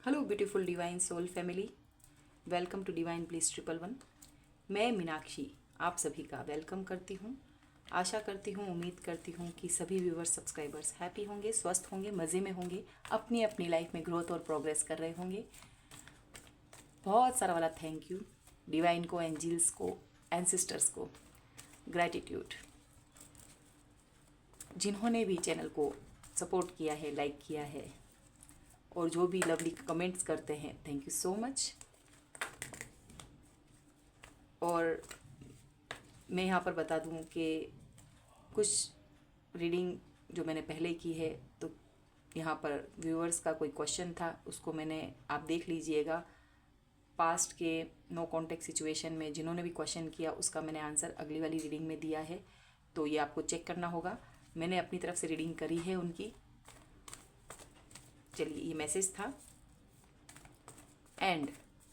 Hello beautiful divine soul family, welcome to divine please 111। मैं मीनाक्षी आप सभी का वेलकम करती हूँ। आशा करती हूँ, उम्मीद करती हूँ कि सभी व्यूवर्स सब्सक्राइबर्स हैप्पी होंगे, स्वस्थ होंगे, मज़े में होंगे, अपनी अपनी लाइफ में ग्रोथ और प्रोग्रेस कर रहे होंगे। बहुत सारा वाला थैंक यू डिवाइन को, एंजल्स को, एंसिस्टर्स को, ग्रैटिट्यूड जिन्होंने भी चैनल को सपोर्ट किया है, लाइक किया है और जो भी लवली कमेंट्स करते हैं, थैंक यू सो मच। और मैं यहाँ पर बता दूँ कि कुछ रीडिंग जो मैंने पहले की है, तो यहाँ पर व्यूअर्स का कोई क्वेश्चन था, उसको मैंने आप देख लीजिएगा। पास्ट के नो कॉन्टेक्ट सिचुएशन में जिन्होंने भी क्वेश्चन किया उसका मैंने आंसर अगली वाली रीडिंग में दिया है, तो ये आपको चेक करना होगा। मैंने अपनी तरफ से रीडिंग करी है उनकी। चलिए, ये मैसेज था। एंड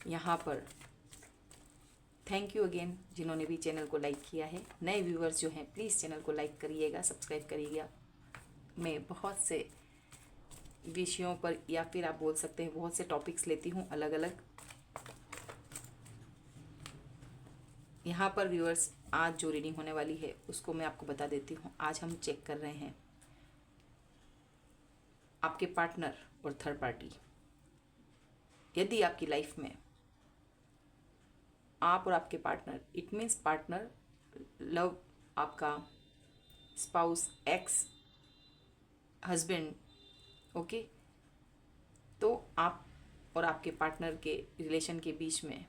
यहाँ पर थैंक यू अगेन जिन्होंने भी चैनल को लाइक किया है। नए व्यूअर्स जो हैं प्लीज़ चैनल को लाइक करिएगा, सब्सक्राइब करिएगा। मैं बहुत से विषयों पर, या फिर आप बोल सकते हैं बहुत से टॉपिक्स लेती हूँ अलग अलग। यहाँ पर व्यूअर्स आज जो रीडिंग होने वाली है उसको मैं आपको बता देती हूँ। आज हम चेक कर रहे हैं आपके पार्टनर और थर्ड पार्टी। यदि आपकी लाइफ में आप और आपके partner, it means partner, love, आपका स्पाउस, एक्स, हस्बैंड, ओके, तो आप और आपके पार्टनर के रिलेशन के बीच में,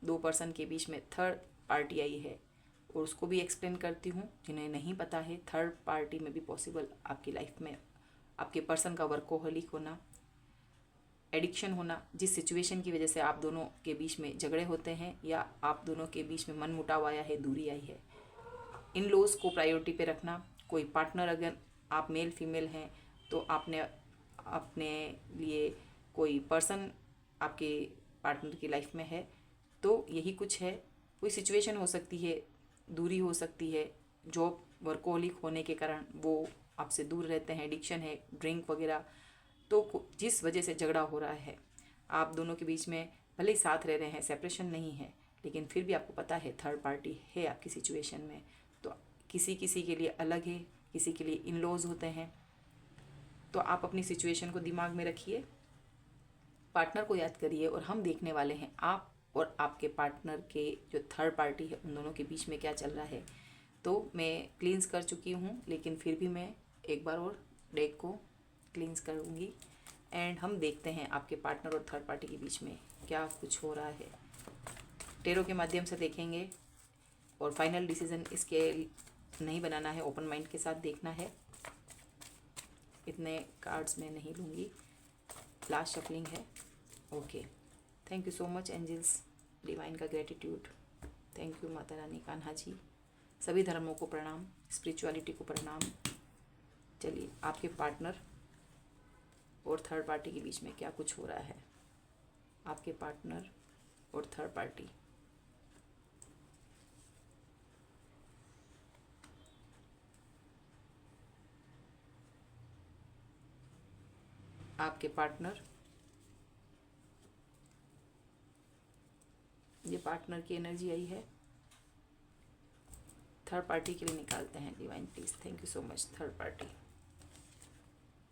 दो पर्सन के बीच में थर्ड पार्टी आई है, और उसको भी एक्सप्लेन करती हूँ। जिन्हें नहीं पता है, थर्ड पार्टी में भी पॉसिबल आपकी लाइफ में आपके पर्सन का वर्कोहलिक होना, एडिक्शन होना, जिस सिचुएशन की वजह से आप दोनों के बीच में झगड़े होते हैं या आप दोनों के बीच में मन मुटाव आया है, दूरी आई है। इन लॉज को प्रायोरिटी पे रखना। कोई पार्टनर, अगर आप मेल फीमेल हैं तो आपने अपने लिए कोई पर्सन आपके पार्टनर की लाइफ में है, तो यही कुछ है। कोई सिचुएशन हो सकती है, दूरी हो सकती है, जॉब वर्कोहलिक होने के कारण वो आपसे दूर रहते हैं, एडिक्शन है, ड्रिंक वगैरह, तो जिस वजह से झगड़ा हो रहा है आप दोनों के बीच में, भले ही साथ रह रहे हैं, सेपरेशन नहीं है, लेकिन फिर भी आपको पता है थर्ड पार्टी है आपकी सिचुएशन में। तो किसी किसी के लिए अलग है, किसी के लिए इन लॉज होते हैं। तो आप अपनी सिचुएशन को दिमाग में रखिए, पार्टनर को याद करिए, और हम देखने वाले हैं आप और आपके पार्टनर के जो थर्ड पार्टी है उन दोनों के बीच में क्या चल रहा है। तो मैं क्लींस कर चुकी हूँ, लेकिन फिर भी मैं एक बार और डेक को क्लींस करूँगी। एंड हम देखते हैं आपके पार्टनर और थर्ड पार्टी के बीच में क्या कुछ हो रहा है। टेरो के माध्यम से देखेंगे, और फाइनल डिसीजन इसके नहीं बनाना है, ओपन माइंड के साथ देखना है। इतने कार्ड्स मैं नहीं लूँगी, लास्ट शफलिंग है। Okay, thank you so much angels, divine का gratitude, thank you Mata Rani, Kanha ji, सभी धर्मों को प्रणाम, स्पिरिचुअलिटी को प्रणाम। चलिए, आपके पार्टनर और थर्ड पार्टी के बीच में क्या कुछ हो रहा है। आपके पार्टनर और थर्ड पार्टी, आपके पार्टनर, ये पार्टनर की एनर्जी आई है। थर्ड पार्टी के लिए निकालते हैं divine please, thank you so much. Third party,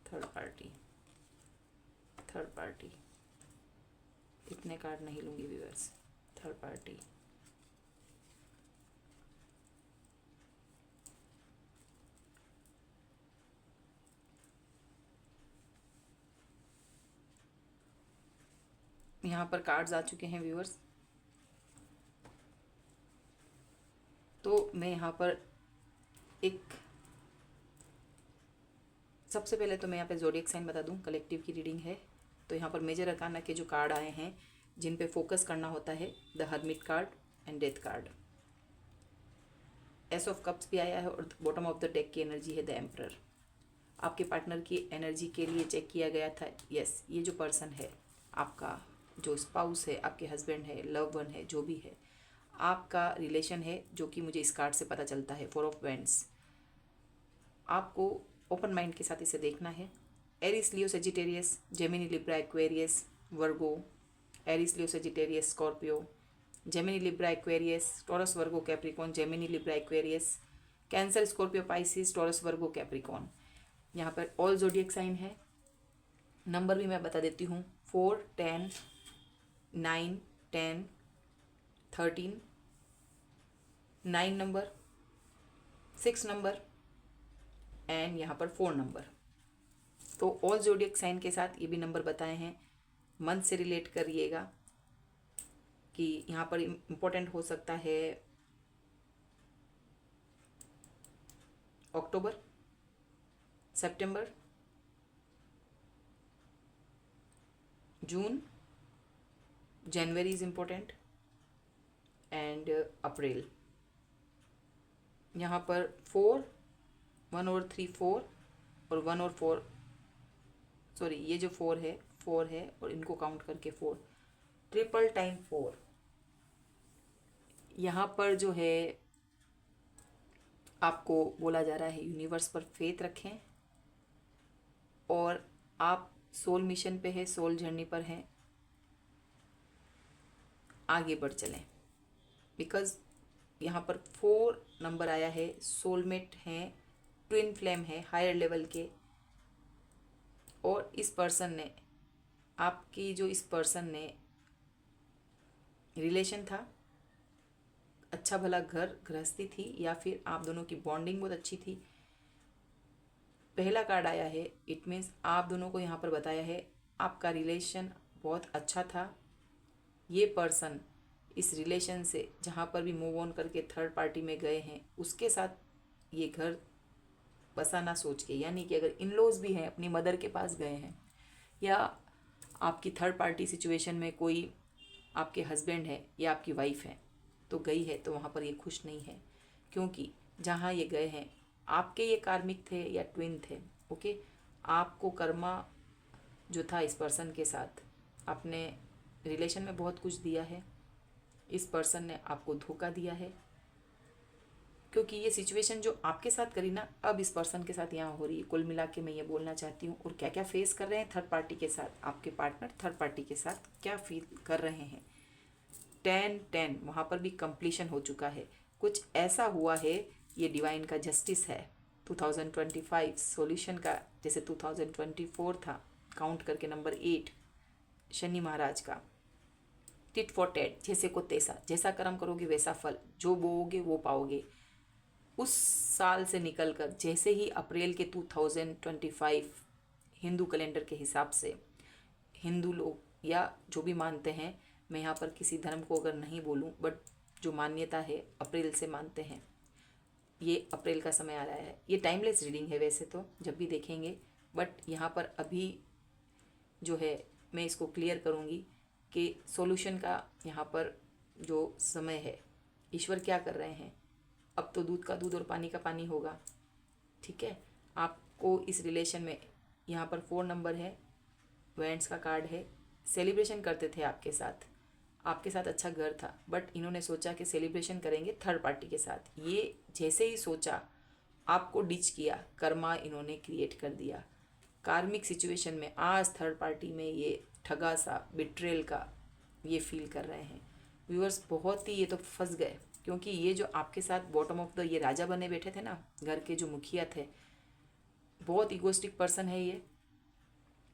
third party, third party, इतने कार्ड नहीं लूँगी व्यूअर्स। थर्ड पार्टी, यहाँ पर कार्ड्स आ चुके हैं व्यूअर्स। तो मैं यहाँ पर एक, सबसे पहले तो मैं यहाँ पे ज़ोडिएक साइन बता दूँ, कलेक्टिव की रीडिंग है। तो यहाँ पर मेजर अरकाना के जो कार्ड आए हैं जिन पे फोकस करना होता है, the hermit card and death card. S of cups भी आया है, और बॉटम ऑफ द डेक की एनर्जी है द एम्परर। आपके पार्टनर की एनर्जी के लिए चेक किया गया था। यस, ये जो पर्सन है आपका, जो स्पाउस है, आपके हस्बैंड है, लव वन है, जो भी है, आपका रिलेशन है, जो कि मुझे इस कार्ड से पता चलता है, 4 ऑफ वेंट्स। आपको ओपन माइंड के साथ इसे देखना है। Aries, Leo, Sagittarius, Gemini, Libra, Aquarius, Virgo, Aries Leo Sagittarius Scorpio, Gemini Libra Aquarius, Taurus Virgo Capricorn, Gemini Libra Aquarius, Cancer Scorpio Pisces, Taurus Virgo Capricorn. यहाँ पर ऑल जोडियक साइन है। Number भी मैं बता देती हूँ, 4, 10, 9, 10, 13, 9 नंबर, 6 नंबर एंड यहाँ पर 4 नंबर। तो ऑल जोडियक साइन के साथ ये भी नंबर बताए हैं। मंथ से रिलेट करिएगा कि यहाँ पर इम्पोर्टेंट हो सकता है October, September, June, January is important and April. यहाँ पर 4, 1 और 3 4 और 1 और 4, सॉरी ये जो 4 है और इनको काउंट करके 4, ट्रिपल टाइम 4। यहाँ पर जो है आपको बोला जा रहा है यूनिवर्स पर फेथ रखें और आप सोल मिशन पे है, सोल जर्नी पर हैं, आगे बढ़ चलें। बिकॉज यहाँ पर 4 नंबर आया है, सोलमेट हैं, ट्विन फ्लेम है हायर लेवल के। और इस पर्सन ने आपकी जो इस पर्सन ने रिलेशन था, अच्छा भला घर गृहस्थी थी या फिर आप दोनों की बॉन्डिंग बहुत अच्छी थी। पहला कार्ड आया है, इट मीन्स आप दोनों को यहाँ पर बताया है आपका रिलेशन बहुत अच्छा था। ये पर्सन इस रिलेशन से जहाँ पर भी मूव ऑन करके थर्ड पार्टी में गए हैं उसके साथ ये घर बसाना सोच के, यानी कि अगर इन लॉज भी हैं अपनी मदर के पास गए हैं या आपकी थर्ड पार्टी सिचुएशन में कोई आपके हस्बैंड है या आपकी वाइफ है तो गई है, तो वहाँ पर ये खुश नहीं है क्योंकि जहाँ ये गए हैं आपके ये कार्मिक थे या ट्विन थे। ओके, आपको कर्मा जो था इस पर्सन के साथ अपने रिलेशन में बहुत कुछ दिया है। इस पर्सन ने आपको धोखा दिया है क्योंकि ये सिचुएशन जो आपके साथ करी ना, अब इस पर्सन के साथ यहाँ हो रही है। कुल मिला के मैं ये बोलना चाहती हूँ। और क्या क्या फेस कर रहे हैं थर्ड पार्टी के साथ, आपके पार्टनर थर्ड पार्टी के साथ क्या फील कर रहे हैं। 10-10 वहाँ पर भी कंप्लीशन हो चुका है। कुछ ऐसा हुआ है, ये डिवाइन का जस्टिस है। 2025 सॉल्यूशन का, जैसे 2024 था, काउंट करके नंबर 8 शनि महाराज का, टिट फॉर टेट, जैसे को तैसा, जैसा कर्म करोगे वैसा फल, जो बोओगे वो पाओगे। उस साल से निकलकर जैसे ही अप्रैल के 2025 हिंदू कैलेंडर के हिसाब से, हिंदू लोग या जो भी मानते हैं, मैं यहाँ पर किसी धर्म को अगर नहीं बोलूँ बट जो मान्यता है अप्रैल से मानते हैं, ये अप्रैल का समय आ रहा है। ये टाइमलेस रीडिंग है वैसे तो, जब भी देखेंगे, बट यहाँ पर अभी जो है मैं इसको क्लियर करूँगी कि सॉल्यूशन का यहाँ पर जो समय है, ईश्वर क्या कर रहे हैं। अब तो दूध का दूध और पानी का पानी होगा। ठीक है, आपको इस रिलेशन में यहाँ पर 4 नंबर है, वेंट्स का कार्ड है। सेलिब्रेशन करते थे आपके साथ अच्छा घर था, बट इन्होंने सोचा कि सेलिब्रेशन करेंगे थर्ड पार्टी के साथ। ये जैसे ही सोचा आपको डिच किया, कर्मा इन्होंने क्रिएट कर दिया। कार्मिक सिचुएशन में आज थर्ड पार्टी में ये ठगा सा, बिट्रेल का ये फील कर रहे हैं। व्यूअर्स बहुत ही ये तो फंस गए क्योंकि ये जो आपके साथ बॉटम ऑफ द ये राजा बने बैठे थे ना, घर के जो मुखिया थे, बहुत इगोस्टिक पर्सन है ये।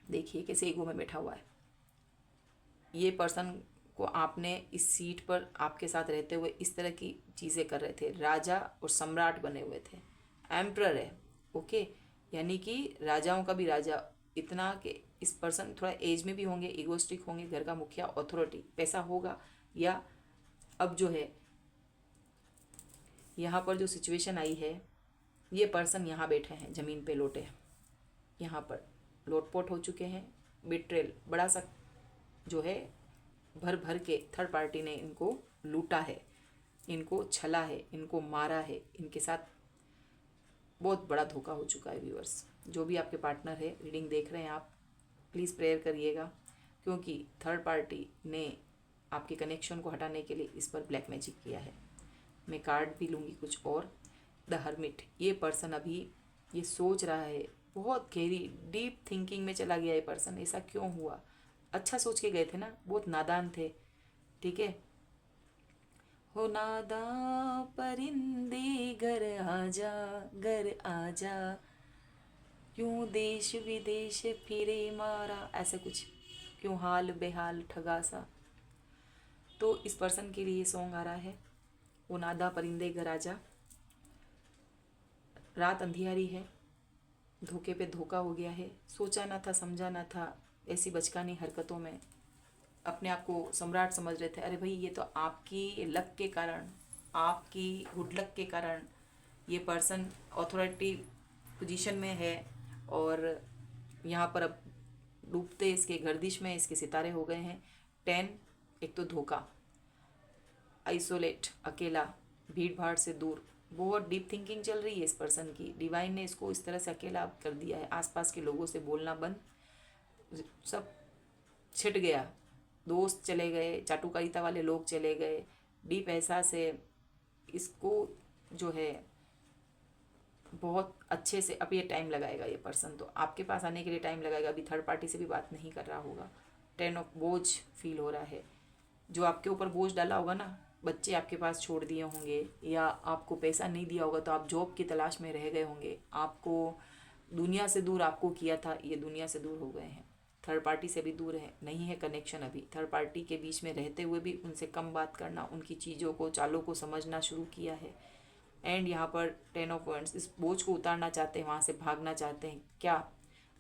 देखिए कैसे ईगो में बैठा हुआ है। ये पर्सन को आपने इस सीट पर आपके साथ रहते हुए इस तरह की चीज़ें कर रहे थे। राजा और सम्राट बने हुए थे, एम्परर है। ओके, यानी कि राजाओं का भी राजा। इतना कि इस पर्सन थोड़ा एज में भी होंगे, इगोस्टिक होंगे, घर का मुखिया, अथॉरिटी, पैसा होगा। या अब जो है यहाँ पर जो सिचुएशन आई है, ये पर्सन यहाँ बैठे हैं ज़मीन पे लोटे, यहाँ पर लोटपोट हो चुके हैं। बिट्रेल बड़ा सा जो है, भर भर के थर्ड पार्टी ने इनको लूटा है, इनको छला है, इनको मारा है, इनके साथ बहुत बड़ा धोखा हो चुका है। व्यूअर्स, जो भी आपके पार्टनर है, रीडिंग देख रहे हैं आप, प्लीज़ प्रेयर करिएगा क्योंकि थर्ड पार्टी ने आपके कनेक्शन को हटाने के लिए इस पर ब्लैक मैजिक किया है। मैं कार्ड भी लूँगी कुछ और। द हर्मिट, ये पर्सन अभी ये सोच रहा है, बहुत गहरी डीप थिंकिंग में चला गया ये पर्सन, ऐसा क्यों हुआ। अच्छा सोच के गए थे ना, बहुत नादान थे, ठीक है। हो नादा परिंदे घर आजा, क्यों देश विदेश फिरे मारा, ऐसे कुछ, क्यों हाल बेहाल ठगा सा। तो इस पर्सन के लिए सॉन्ग आ रहा है, वो नादा परिंदे घर आजा। रात अंधियारी है, धोखे पे धोखा हो गया है, सोचा ना था समझा ना था, ऐसी बचकानी हरकतों में अपने आप को सम्राट समझ रहे थे। अरे भाई ये तो आपकी लक के कारण, आपकी गुड लक के कारण ये पर्सन अथॉरिटी पोजीशन में है, और यहाँ पर अब डूबते इसके गर्दिश में इसके सितारे हो गए हैं। 10, एक तो धोखा, आइसोलेट, अकेला, भीड़ भाड़ से दूर, बहुत डीप थिंकिंग चल रही है इस पर्सन की। डिवाइन ने इसको इस तरह से अकेला कर दिया है, आसपास के लोगों से बोलना बंद, सब छिट गया, दोस्त चले गए, चाटुकारिता वाले लोग चले गए, डीप एहसास है इसको जो है बहुत अच्छे से। अब ये टाइम लगाएगा ये पर्सन, तो आपके पास आने के लिए टाइम लगाएगा, अभी थर्ड पार्टी से भी बात नहीं कर रहा होगा। 10 ऑफ बोझ फील हो रहा है, जो आपके ऊपर बोझ डाला होगा ना, बच्चे आपके पास छोड़ दिए होंगे, या आपको पैसा नहीं दिया होगा तो आप जॉब की तलाश में रह गए होंगे, आपको दुनिया से दूर आपको किया था, ये दुनिया से दूर हो गए हैं, थर्ड पार्टी से भी दूर है, नहीं है कनेक्शन अभी। थर्ड पार्टी के बीच में रहते हुए भी उनसे कम बात करना, उनकी चीज़ों को चालों को समझना शुरू किया है। एंड यहाँ पर 10 ऑफ वंड्स, इस बोझ को उतारना चाहते हैं, वहाँ से भागना चाहते हैं, क्या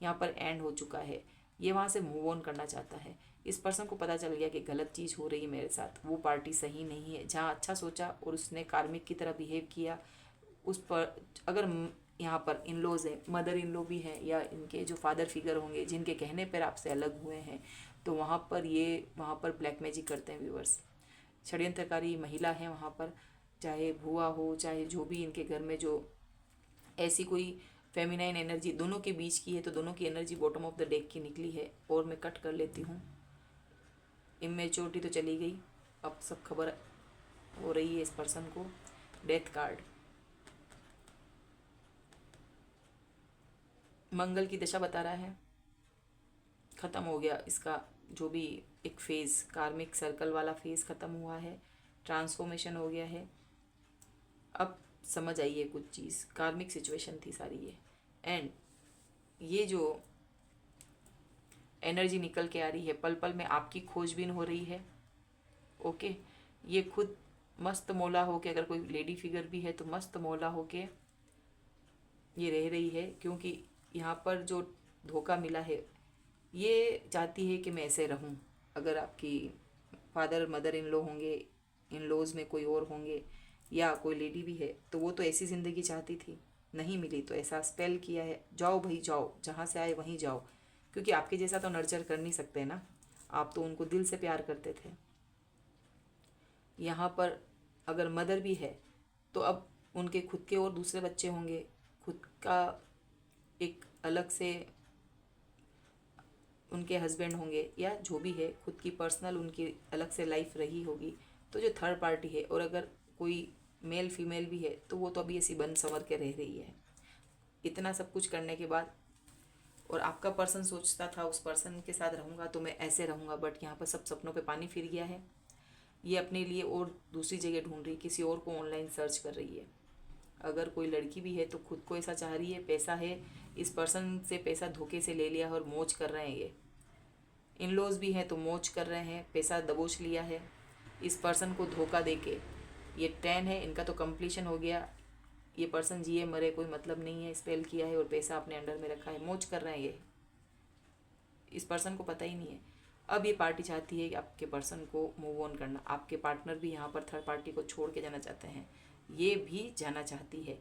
यहाँ पर एंड हो चुका है, ये वहाँ से मूव ऑन करना चाहता है। इस पर्सन को पता चल गया कि गलत चीज़ हो रही है मेरे साथ, वो पार्टी सही नहीं है, जहाँ अच्छा सोचा और उसने कार्मिक की तरह बिहेव किया उस पर। अगर यहाँ पर इन लॉज है, मदर इन लॉ भी है, या इनके जो फादर फिगर होंगे जिनके कहने पर आपसे अलग हुए हैं, तो वहाँ पर ब्लैक मैजिक करते हैं व्यूवर्स, षड्यंत्रकारी महिला है वहाँ पर, चाहे भुआ हो, चाहे जो भी इनके घर में जो ऐसी कोई फेमिनाइन एनर्जी दोनों के बीच की है, तो दोनों की energy bottom of the deck की निकली है। और मैं कट कर लेती हूँ, इमेच्योरिटी तो चली गई, अब सब खबर हो रही है इस पर्सन को। डेथ कार्ड, मंगल की दशा बता रहा है, ख़त्म हो गया इसका जो भी एक फेज़, कार्मिक सर्कल वाला फेज़ ख़त्म हुआ है, ट्रांसफॉर्मेशन हो गया है। अब समझ आई है कुछ चीज़, कार्मिक सिचुएशन थी सारी ये। एंड ये जो एनर्जी निकल के आ रही है, पल पल में आपकी खोजबीन हो रही है, ओके। ये खुद मस्त मौला हो के, अगर कोई लेडी फिगर भी है तो मस्त मौला हो के ये रह रही है, क्योंकि यहाँ पर जो धोखा मिला है, ये चाहती है कि मैं ऐसे रहूँ। अगर आपकी फादर मदर इन लॉ होंगे, इन लॉज में कोई और होंगे, या कोई लेडी भी है, तो वो तो ऐसी ज़िंदगी चाहती थी, नहीं मिली तो ऐसा स्पेल किया है, जाओ भाई जाओ, जहाँ से आए वहीं जाओ, क्योंकि आपके जैसा तो नर्चर कर नहीं सकते ना, आप तो उनको दिल से प्यार करते थे। यहाँ पर अगर मदर भी है तो अब उनके खुद के और दूसरे बच्चे होंगे, खुद का एक अलग से उनके हस्बैंड होंगे, या जो भी है, खुद की पर्सनल उनकी अलग से लाइफ रही होगी। तो जो थर्ड पार्टी है, और अगर कोई मेल फीमेल भी है, तो वो तो अभी ऐसी बन संवर के रह रही है। इतना सब कुछ करने के बाद, और आपका पर्सन सोचता था उस पर्सन के साथ रहूँगा तो मैं ऐसे रहूँगा, बट यहाँ पर सब सपनों पे पानी फिर गया है। ये अपने लिए और दूसरी जगह ढूंढ रही, किसी और को ऑनलाइन सर्च कर रही है। अगर कोई लड़की भी है तो खुद को ऐसा चाह रही है, पैसा है, इस पर्सन से पैसा धोखे से ले लिया और मौज कर रहे हैं ये। इन लॉज भी हैं तो मौज कर रहे हैं, पैसा दबोच लिया है इस पर्सन को धोखा दे के। ये 10 है, इनका तो कंप्लीशन हो गया, ये पर्सन जिए मरे कोई मतलब नहीं है, स्पेल किया है और पैसा अपने अंडर में रखा है, मौज कर रहे हैं ये। इस पर्सन को पता ही नहीं है। अब ये पार्टी चाहती है कि आपके पर्सन को मूव ऑन करना। आपके पार्टनर भी यहाँ पर थर्ड पार्टी को छोड़ के जाना चाहते हैं, ये भी जाना चाहती है,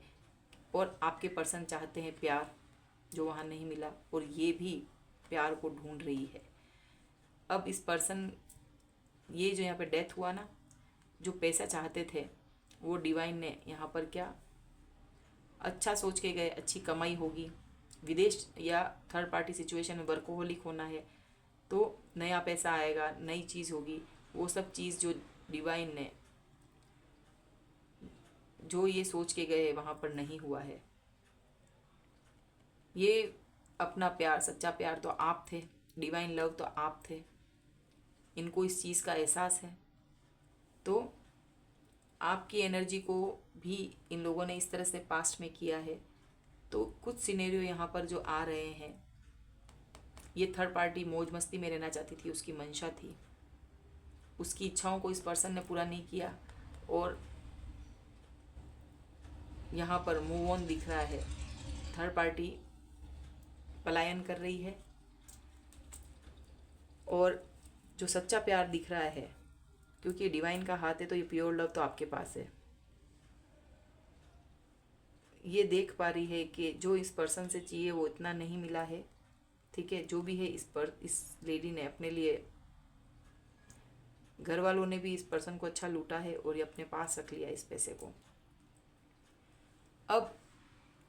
और आपके पर्सन चाहते हैं प्यार जो वहाँ नहीं मिला, और ये भी प्यार को ढूंढ रही है। अब इस पर्सन, ये जो यहाँ पे डेथ हुआ ना, जो पैसा चाहते थे वो डिवाइन ने यहाँ पर क्या अच्छा सोच के गए, अच्छी कमाई होगी, विदेश या थर्ड पार्टी सिचुएशन में वर्कोहोलिक होना है तो नया पैसा आएगा, नई चीज़ होगी, वो सब चीज़ जो डिवाइन ने जो ये सोच के गए वहाँ पर नहीं हुआ है। ये अपना प्यार, सच्चा प्यार तो आप थे, डिवाइन लव तो आप थे, इनको इस चीज़ का एहसास है। तो आपकी एनर्जी को भी इन लोगों ने इस तरह से पास्ट में किया है। तो कुछ सिनेरियो यहाँ पर जो आ रहे हैं, ये थर्ड पार्टी मौज मस्ती में रहना चाहती थी, उसकी मंशा थी, उसकी इच्छाओं को इस पर्सन ने पूरा नहीं किया और यहाँ पर मूव ऑन दिख रहा है। थर्ड पार्टी पलायन कर रही है और जो सच्चा प्यार दिख रहा है, क्योंकि डिवाइन का हाथ है तो ये प्योर लव तो आपके पास है। ये देख पा रही है कि जो इस पर्सन से चाहिए वो इतना नहीं मिला है। ठीक है, जो भी है इस लेडी ने अपने लिए, घर वालों ने भी इस पर्सन को अच्छा लूटा है और ये अपने पास रख लिया इस पैसे को। अब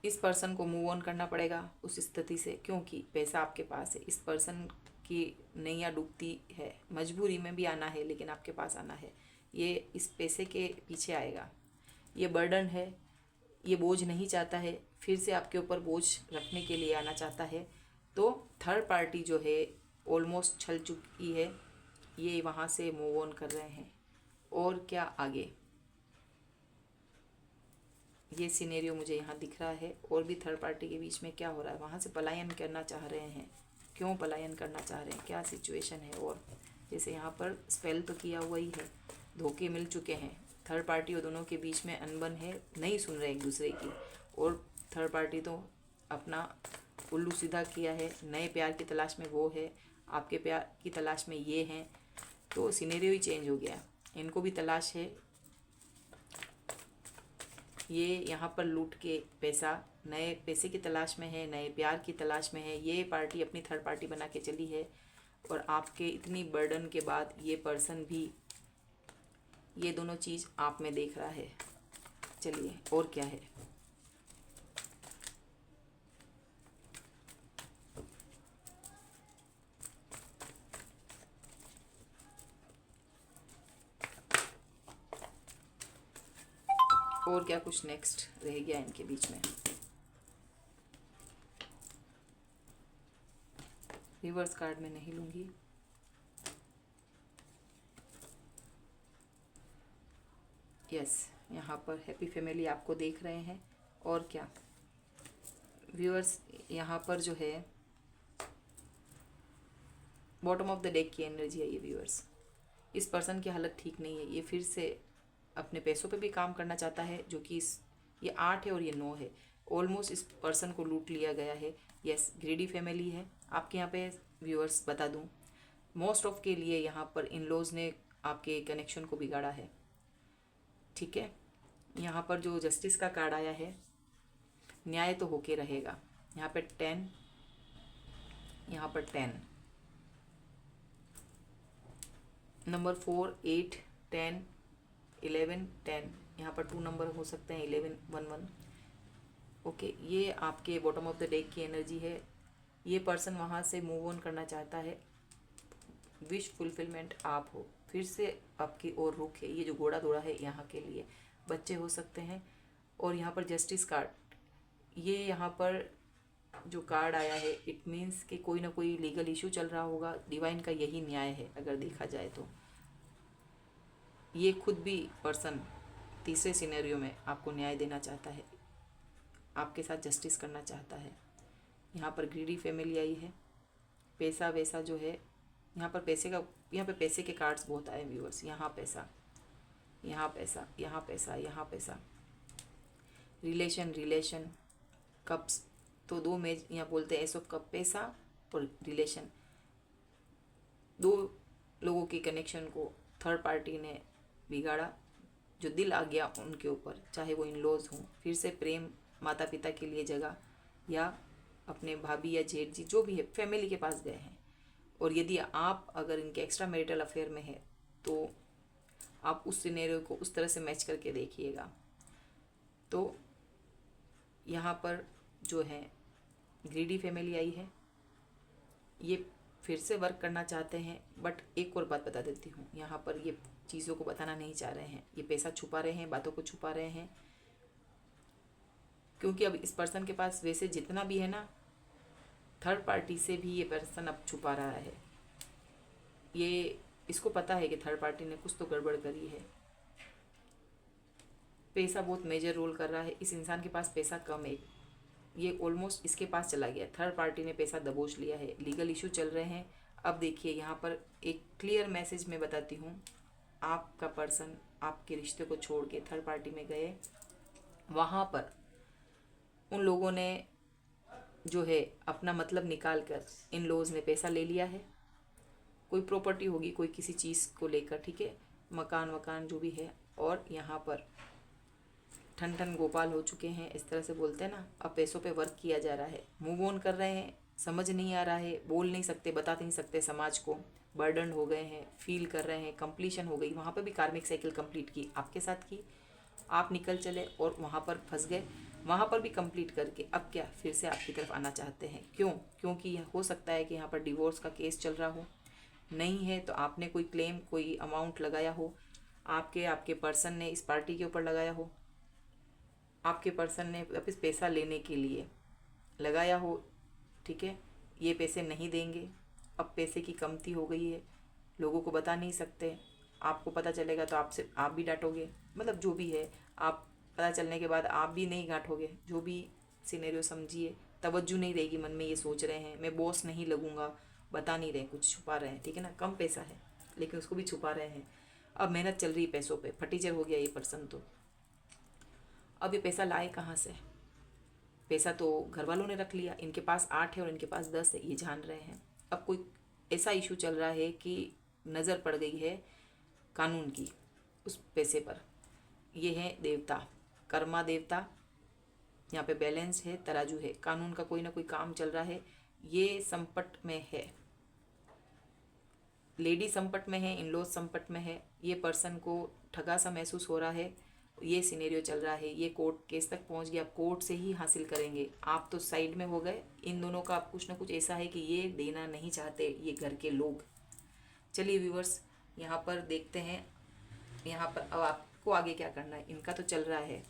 इस पर्सन को मूव ऑन करना पड़ेगा उस स्थिति से, क्योंकि पैसा आपके पास है। इस पर्सन की नैया डूबती है, मजबूरी में भी आना है लेकिन आपके पास आना है। ये इस पैसे के पीछे आएगा। ये बर्डन है, ये बोझ नहीं चाहता है, फिर से आपके ऊपर बोझ रखने के लिए आना चाहता है। तो थर्ड पार्टी जो है ऑलमोस्ट छल चुकी है, ये वहाँ से मूव ऑन कर रहे हैं। और क्या आगे, ये सिनेरियो मुझे यहाँ दिख रहा है। और भी थर्ड पार्टी के बीच में क्या हो रहा है, वहाँ से पलायन करना चाह रहे हैं, क्यों पलायन करना चाह रहे हैं, क्या सिचुएशन है। और जैसे यहाँ पर स्पेल तो किया हुआ ही है, धोखे मिल चुके हैं, थर्ड पार्टी और दोनों के बीच में अनबन है, नहीं सुन रहे एक दूसरे की। और थर्ड पार्टी तो अपना उल्लू सीधा किया है, नए प्यार की तलाश में वो है, आपके प्यार की तलाश में ये हैं। तो सिनेरियो ही चेंज हो गया, इनको भी तलाश है। ये यहाँ पर लूट के पैसा, नए पैसे की तलाश में है, नए प्यार की तलाश में है। ये पार्टी अपनी थर्ड पार्टी बना के चली है और आपके इतनी बर्डन के बाद ये पर्सन भी ये दोनों चीज़ आप में देख रहा है। चलिए और क्या है, और क्या कुछ नेक्स्ट रह गया इनके बीच में। रिवर्स कार्ड में नहीं लूँगी। यस, यहाँ पर हैप्पी फैमिली आपको देख रहे हैं। और क्या व्यूअर्स, यहाँ पर जो है बॉटम ऑफ द डेक की एनर्जी है ये व्यूअर्स। इस पर्सन की हालत ठीक नहीं है, ये फिर से अपने पैसों पे भी काम करना चाहता है, जो कि ये 8 है और ये 9 है। ऑलमोस्ट इस पर्सन को लूट लिया गया है। यस, ग्रीडी फैमिली है आपके यहाँ पे व्यूअर्स। बता दूँ, मोस्ट ऑफ के लिए यहाँ पर इन लॉज ने आपके कनेक्शन को बिगाड़ा है। ठीक है, यहाँ पर जो जस्टिस का कार्ड आया है, न्याय तो होके रहेगा। यहाँ पे 10, यहाँ पर 10, नंबर 4, 8, 10, 11, 10, यहाँ पर 2 नंबर हो सकते हैं, 11, 11। ओके, ये आपके बॉटम ऑफ द डेक की एनर्जी है। ये पर्सन वहाँ से मूव ऑन करना चाहता है, विश फुलफिलमेंट आप हो, फिर से आपकी ओर रुख है। ये जो घोड़ा दौड़ा है यहाँ के लिए बच्चे हो सकते हैं। और यहाँ पर जस्टिस कार्ड, ये यहाँ पर जो कार्ड आया है, इट मीन्स कि कोई ना कोई लीगल इशू चल रहा होगा। डिवाइन का यही न्याय है अगर देखा जाए तो। ये खुद भी पर्सन तीसरे सिनेरियो में आपको न्याय देना चाहता है, आपके साथ जस्टिस करना चाहता है। यहाँ पर ग्रीडी फैमिली आई है। पैसा वैसा जो है, यहाँ पर पैसे का, यहाँ पे पैसे के कार्ड्स बहुत आए व्यूअर्स। यहाँ पैसा, यहाँ पैसा, यहाँ पैसा, यहाँ पैसा। रिलेशन कप्स, तो 2 में यहाँ बोलते हैं एस ऑफ कप, पैसा और रिलेशन। 2 लोगों के कनेक्शन को थर्ड पार्टी ने बिगाड़ा, जो दिल आ गया उनके ऊपर, चाहे वो इन लॉज हों। फिर से प्रेम, माता पिता के लिए जगह, या अपने भाभी या जेठ जी जो भी है फैमिली के पास गए हैं। और यदि आप अगर इनके एक्स्ट्रा मैरिटल अफेयर में है तो आप उस सिनेरियो को उस तरह से मैच करके देखिएगा। तो यहाँ पर जो है ग्रीडी फैमिली आई है, ये फिर से वर्क करना चाहते हैं। बट एक और बात बता देती हूँ, यहाँ पर ये चीज़ों को बताना नहीं चाह रहे हैं, ये पैसा छुपा रहे हैं, बातों को छुपा रहे हैं। क्योंकि अब इस पर्सन के पास वैसे जितना भी है ना, थर्ड पार्टी से भी ये पर्सन अब छुपा रहा है। ये इसको पता है कि थर्ड पार्टी ने कुछ तो गड़बड़ करी है। पैसा बहुत मेजर रोल कर रहा है। इस इंसान के पास पैसा कम है, ये ऑलमोस्ट इसके पास चला गया। थर्ड पार्टी ने पैसा दबोच लिया है, लीगल इशू चल रहे हैं। अब देखिए यहाँ पर एक क्लियर मैसेज मैं बताती हूँ। आपका पर्सन आपके रिश्ते को छोड़ के थर्ड पार्टी में गए, वहाँ पर उन लोगों ने जो है अपना मतलब निकाल कर इन लॉज ने पैसा ले लिया है। कोई प्रॉपर्टी होगी, कोई किसी चीज़ को लेकर, ठीक है, मकान वकान जो भी है। और यहाँ पर ठन ठन गोपाल हो चुके हैं, इस तरह से बोलते हैं ना। अब पैसों पे वर्क किया जा रहा है, मूव ऑन कर रहे हैं। समझ नहीं आ रहा है, बोल नहीं सकते, बता नहीं सकते समाज को, बर्डन हो गए हैं, फील कर रहे हैं। कंप्लीशन हो गई, वहाँ पर भी कार्मिक साइकिल कंप्लीट की, आपके साथ की, आप निकल चले और वहाँ पर फंस गए। वहाँ पर भी कंप्लीट करके अब क्या फिर से आपकी तरफ आना चाहते हैं। क्यों? क्योंकि हो सकता है कि यहाँ पर डिवोर्स का केस चल रहा हो। नहीं है तो आपने कोई क्लेम, कोई अमाउंट लगाया हो, आपके पर्सन ने इस पार्टी के ऊपर लगाया हो, आपके पर्सन ने वापस पैसा लेने के लिए लगाया हो, ठीक है। ये पैसे नहीं देंगे, अब पैसे की कमती हो गई है, लोगों को बता नहीं सकते। आपको पता चलेगा तो आपसे आप भी डांटोगे, मतलब जो भी है, आप पता चलने के बाद आप भी नहीं डांटोगे। जो भी सिनेरियो समझिए, तवज्जो नहीं रहेगी मन में, ये सोच रहे हैं मैं बॉस नहीं लगूंगा, बता नहीं रहे, कुछ छुपा रहे हैं, ठीक है ना। कम पैसा है लेकिन उसको भी छुपा रहे हैं। अब मेहनत चल रही है पैसों पे, फटीचर हो गया ये पर्सन। तो अब ये पैसा लाए कहाँ से? पैसा तो घर वालों ने रख लिया, इनके पास 8 है और इनके पास 10 है, ये जान रहे हैं। अब कोई ऐसा इशू चल रहा है कि नज़र पड़ गई है कानून की उस पैसे पर। ये है देवता, कर्मा देवता, यहाँ पे बैलेंस है, तराजू है, कानून का कोई ना कोई काम चल रहा है। ये संपट में है, लेडी संपट में है, इन लॉज संपट में है। ये पर्सन को ठगा सा महसूस हो रहा है, ये सिनेरियो चल रहा है। ये कोर्ट केस तक पहुंच गया, कोर्ट से ही हासिल करेंगे। आप तो साइड में हो गए, इन दोनों का आप कुछ ना कुछ ऐसा है कि ये देना नहीं चाहते ये घर के लोग। चलिए व्यूवर्स, यहाँ पर देखते हैं, यहाँ पर अब आपको आगे क्या करना है। इनका तो चल रहा है,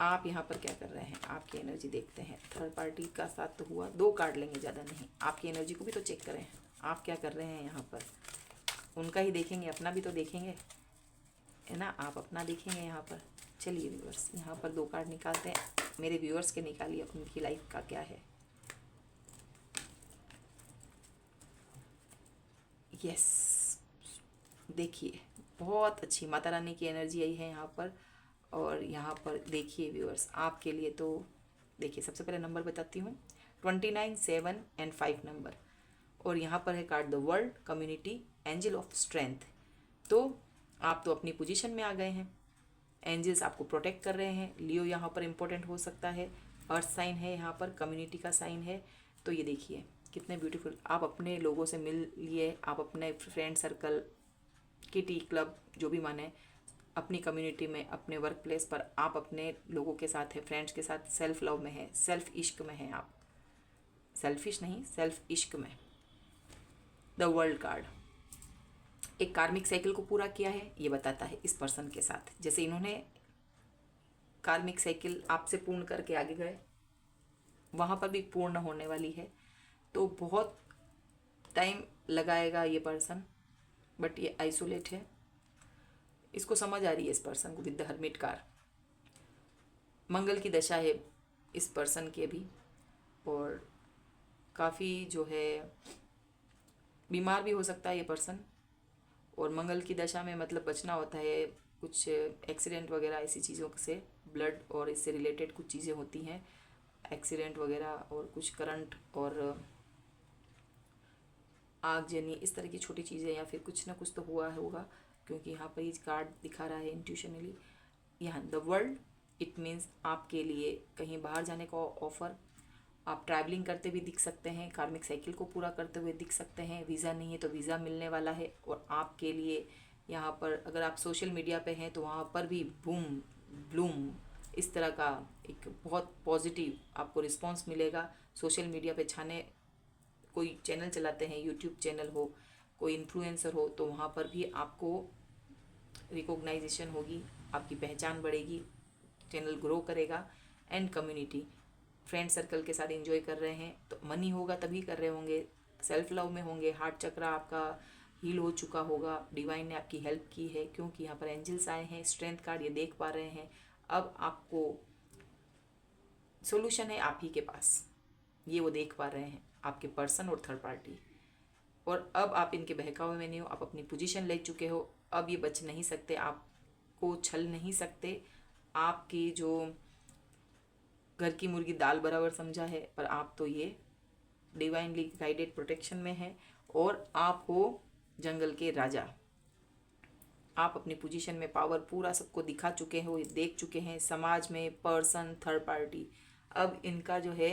आप यहाँ पर क्या कर रहे हैं, आपकी एनर्जी देखते हैं। थर्ड पार्टी का साथ तो हुआ, 2 कार्ड लेंगे, ज़्यादा नहीं। आपकी एनर्जी को भी तो चेक करें, आप क्या कर रहे हैं यहाँ पर। उनका ही देखेंगे, अपना भी तो देखेंगे, है ना। आप अपना देखेंगे यहाँ पर। चलिए व्यूअर्स, यहाँ पर 2 कार्ड निकालते हैं। मेरे व्यूअर्स के निकालिए, उनकी लाइफ का क्या है। यस, देखिए बहुत अच्छी माता रानी की एनर्जी आई है यहाँ पर। और यहाँ पर देखिए व्यूअर्स, आपके लिए तो देखिए, सबसे पहले नंबर बताती हूँ, 29, 7 एंड 5 नंबर। और यहाँ पर है card the world, community, angel of strength. तो आप तो अपनी पोजीशन में आ गए हैं, एंजल्स आपको प्रोटेक्ट कर रहे हैं। लियो यहाँ पर इम्पोर्टेंट हो सकता है, अर्थ साइन है, यहाँ पर कम्युनिटी का साइन है। तो ये देखिए कितने ब्यूटीफुल, आप अपने लोगों से मिल लिए, आप अपने फ्रेंड सर्कल, किटी क्लब, जो भी माने, अपनी कम्युनिटी में, अपने वर्क प्लेस पर आप अपने लोगों के साथ है, फ्रेंड्स के साथ, सेल्फ लव में है, सेल्फ इश्क में है आप, सेल्फिश नहीं, सेल्फ इश्क में। द वर्ल्ड कार्ड एक कार्मिक साइकिल को पूरा किया है, ये बताता है इस पर्सन के साथ। जैसे इन्होंने कार्मिक साइकिल आपसे पूर्ण करके आगे गए, वहाँ पर भी पूर्ण होने वाली है। तो बहुत टाइम लगाएगा ये पर्सन, बट ये आइसोलेट है, इसको समझ आ रही है इस पर्सन को। विद द हर्मिट कार, मंगल की दशा है इस पर्सन की अभी, और काफ़ी जो है बीमार भी हो सकता है ये पर्सन। और मंगल की दशा में मतलब बचना होता है, कुछ एक्सीडेंट वगैरह ऐसी चीज़ों से, ब्लड और इससे रिलेटेड कुछ चीज़ें होती हैं, एक्सीडेंट वगैरह, और कुछ करंट और आगजनी, इस तरह की छोटी चीज़ें, या फिर कुछ ना कुछ तो हुआ होगा, क्योंकि यहाँ पर ये कार्ड दिखा रहा है इंट्यूशनली। यहाँ द वर्ल्ड, इट मीन्स आपके लिए कहीं बाहर जाने का ऑफ़र, आप ट्रैवलिंग करते भी दिख सकते हैं, कार्मिक साइकिल को पूरा करते हुए दिख सकते हैं। वीज़ा नहीं है तो वीज़ा मिलने वाला है। और आपके लिए यहाँ पर अगर आप सोशल मीडिया पे हैं तो वहाँ पर भी बूम ब्लूम, इस तरह का एक बहुत पॉजिटिव आपको रिस्पांस मिलेगा। सोशल मीडिया पे छाने, कोई चैनल चलाते हैं, यूट्यूब चैनल हो, कोई इन्फ्लुएंसर हो, तो वहाँ पर भी आपको रिकॉग्नाइजेशन होगी, आपकी पहचान बढ़ेगी, चैनल ग्रो करेगा। एंड कम्युनिटी, फ्रेंड सर्कल के साथ एंजॉय कर रहे हैं तो मनी होगा तभी कर रहे होंगे, सेल्फ लव में होंगे, हार्ट चक्रा आपका हील हो चुका होगा, डिवाइन ने आपकी हेल्प की है, क्योंकि यहाँ पर एंजल्स आए हैं, स्ट्रेंथ कार्ड ये देख पा रहे हैं। अब आपको सोल्यूशन है आप ही के पास, ये वो देख पा रहे हैं, आपके पर्सन और थर्ड पार्टी। और अब आप इनके बहकावे में नहीं हो, आप अपनी पोजीशन ले चुके हो, अब ये बच नहीं सकते, आपको छल नहीं सकते। आपकी जो घर की मुर्गी दाल बराबर समझा है, पर आप तो ये डिवाइनली गाइडेड प्रोटेक्शन में है और आप हो जंगल के राजा। आप अपनी पोजीशन में पावर पूरा सबको दिखा चुके हो, देख चुके हैं, समाज में, पर्सन, थर्ड पार्टी। अब इनका जो है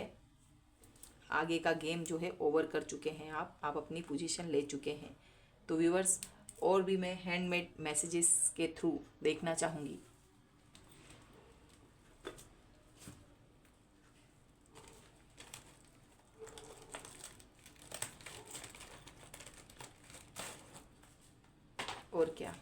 आगे का गेम जो है ओवर कर चुके हैं आप अपनी पोजीशन ले चुके हैं। तो व्यूअर्स, और भी मैं हैंडमेड मैसेजेस के थ्रू देखना चाहूँगी। और क्या,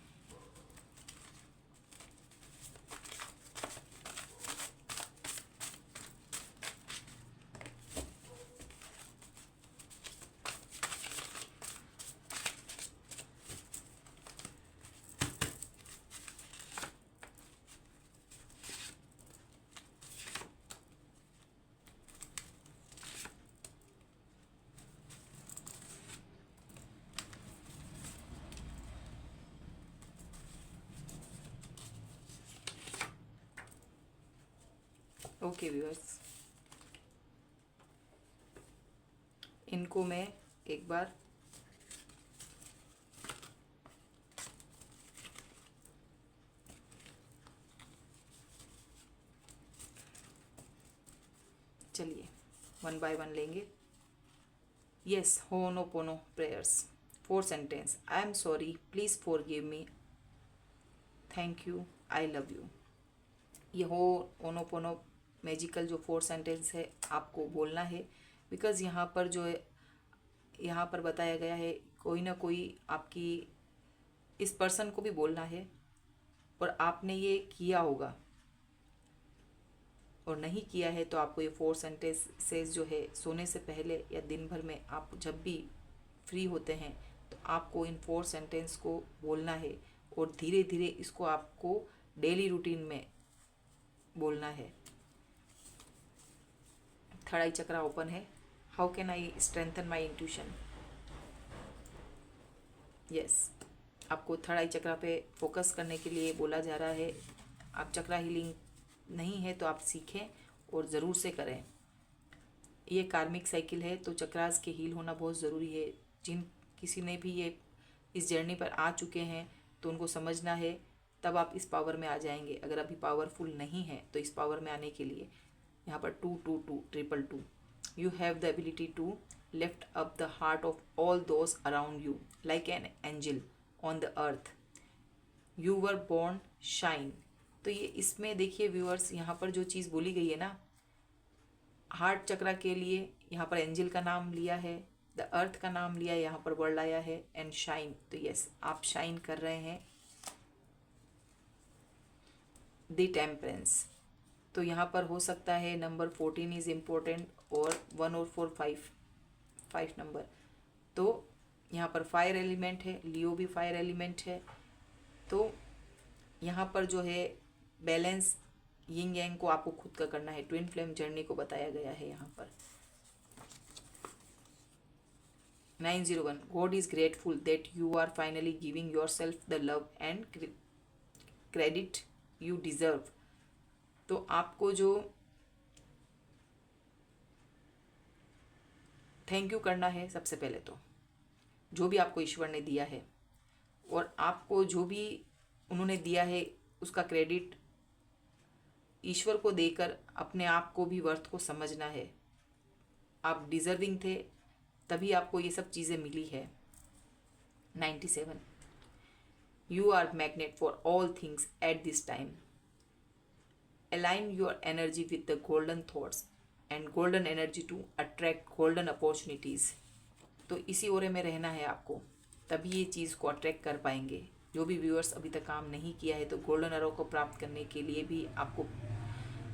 ओके व्यूअर्स, इनको मैं एक बार चलिए वन बाय वन लेंगे। Yes, ho'oponopono prayers, 4 sentence. I am sorry, please forgive me, thank you, I love you. ये हो ओनोपोनो मैजिकल जो 4 सेंटेंस है आपको बोलना है, बिकॉज़ यहाँ पर जो है, यहाँ पर बताया गया है कोई ना कोई आपकी इस पर्सन को भी बोलना है और आपने ये किया होगा, और नहीं किया है तो आपको ये 4 सेंटेंसेस जो है सोने से पहले या दिन भर में आप जब भी फ्री होते हैं तो आपको इन 4 सेंटेंस को बोलना है और धीरे धीरे इसको आपको डेली रूटीन में बोलना है। थर्ड आई चक्रा ओपन है। How can I strengthen my intuition. Yes, आपको थर्ड आई चक्रा पे फोकस करने के लिए बोला जा रहा है। आप चक्रा हीलिंग नहीं है तो आप सीखें और ज़रूर से करें। ये कार्मिक साइकिल है तो चक्रास के हील होना बहुत ज़रूरी है। जिन किसी ने भी ये इस जर्नी पर आ चुके हैं तो उनको समझना है, तब आप इस पावर में आ जाएंगे। अगर अभी पावरफुल नहीं है तो इस पावर में आने के लिए यहाँ पर 222 222 you have the ability to lift up the heart of all those around you like an angel on the earth, you were born shine. तो ये इसमें देखिए व्यूअर्स, यहाँ पर जो चीज़ बोली गई है ना, हार्ट चक्रा के लिए यहाँ पर एंजल का नाम लिया है, द अर्थ का नाम लिया है, यहाँ पर वर्ड आया है एंड शाइन। तो यस, आप शाइन कर रहे हैं। द टेम्परेंस, तो यहाँ पर हो सकता है नंबर 14 इज़ इम्पोर्टेंट और 1 और 4 5 नंबर। तो यहाँ पर फायर एलिमेंट है, लियो भी फायर एलिमेंट है। तो यहाँ पर जो है बैलेंस यिंग यांग को आपको खुद का करना है। ट्विन फ्लेम जर्नी को बताया गया है यहाँ पर। 901 God is grateful that you are finally giving yourself the love and credit you deserve. तो आपको जो थैंक यू करना है सबसे पहले, तो जो भी आपको ईश्वर ने दिया है और आपको जो भी उन्होंने दिया है उसका क्रेडिट ईश्वर को देकर अपने आप को भी वर्थ को समझना है। आप डिजर्विंग थे तभी आपको ये सब चीज़ें मिली है। 97 you are magnet for all things at this time, align your energy with the golden thoughts and golden energy to attract golden opportunities। तो इसी ओरे में रहना है आपको, तभी ये चीज़ को अट्रैक्ट कर पाएंगे। जो भी व्यूअर्स अभी तक काम नहीं किया है तो गोल्डन एरो को प्राप्त करने के लिए भी आपको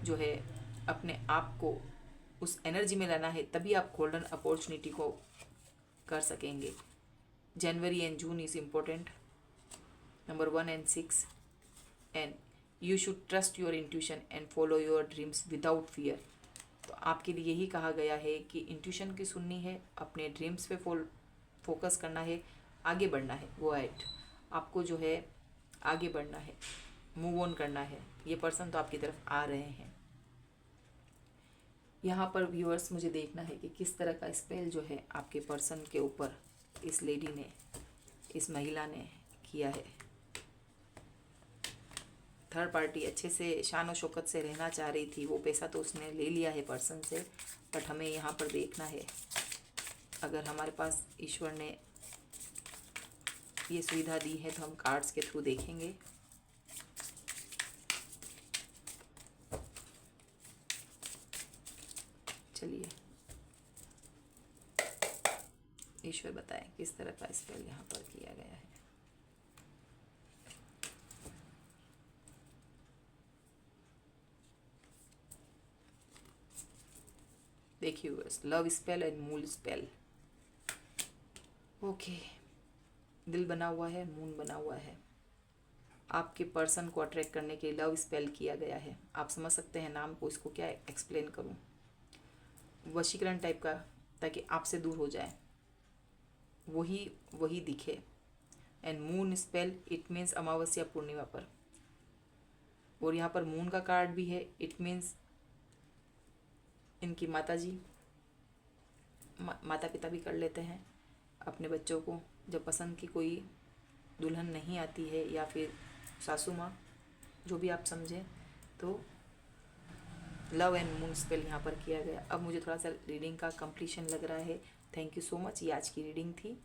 जो है अपने आप को उस एनर्जी में लाना है, तभी आप गोल्डन अपॉर्चुनिटी को कर सकेंगे। January and June is important, number 1 and 6, and you should trust your intuition and follow your dreams without fear. तो आपके लिए यही कहा गया है कि इंट्यूशन की सुननी है, अपने ड्रीम्स पे फोकस करना है, आगे बढ़ना है। गो अहेड, आपको जो है आगे बढ़ना है, मूव ऑन करना है। ये पर्सन तो आपकी तरफ आ रहे हैं। यहाँ पर व्यूअर्स मुझे देखना है कि किस तरह का स्पेल जो है आपके पर्सन के ऊपर इस लेडी ने, इस महिला ने किया है। थर्ड पार्टी अच्छे से शान और शौकत से रहना चाह रही थी, वो पैसा तो उसने ले लिया है पर्सन से, बट हमें यहाँ पर देखना है, अगर हमारे पास ईश्वर ने ये सुविधा दी है तो हम कार्ड्स के थ्रू देखेंगे। चलिए ईश्वर बताएं किस तरह का स्पेल यहाँ पर किया गया है। देखिए लव स्पेल एंड मूल स्पेल। ओके, दिल बना हुआ है, मून बना हुआ है। आपके पर्सन को अट्रैक्ट करने के लिए लव स्पेल किया गया है। आप समझ सकते हैं नाम को, इसको क्या एक्सप्लेन करूं, वशीकरण टाइप का, ताकि आपसे दूर हो जाए, वही दिखे। And moon spell, it means अमावस्या पूर्णिमा पर, और यहाँ पर मून का कार्ड भी है। इट मीन्स इनकी माता जी, माता पिता भी कर लेते हैं अपने बच्चों को, जब पसंद की कोई दुल्हन नहीं आती है, या फिर सासू माँ, जो भी आप समझें। तो लव एंड मून स्पेल यहाँ पर किया गया। अब मुझे थोड़ा सा रीडिंग का कंप्लीशन लग रहा है। थैंक यू सो मच, ये आज की रीडिंग थी।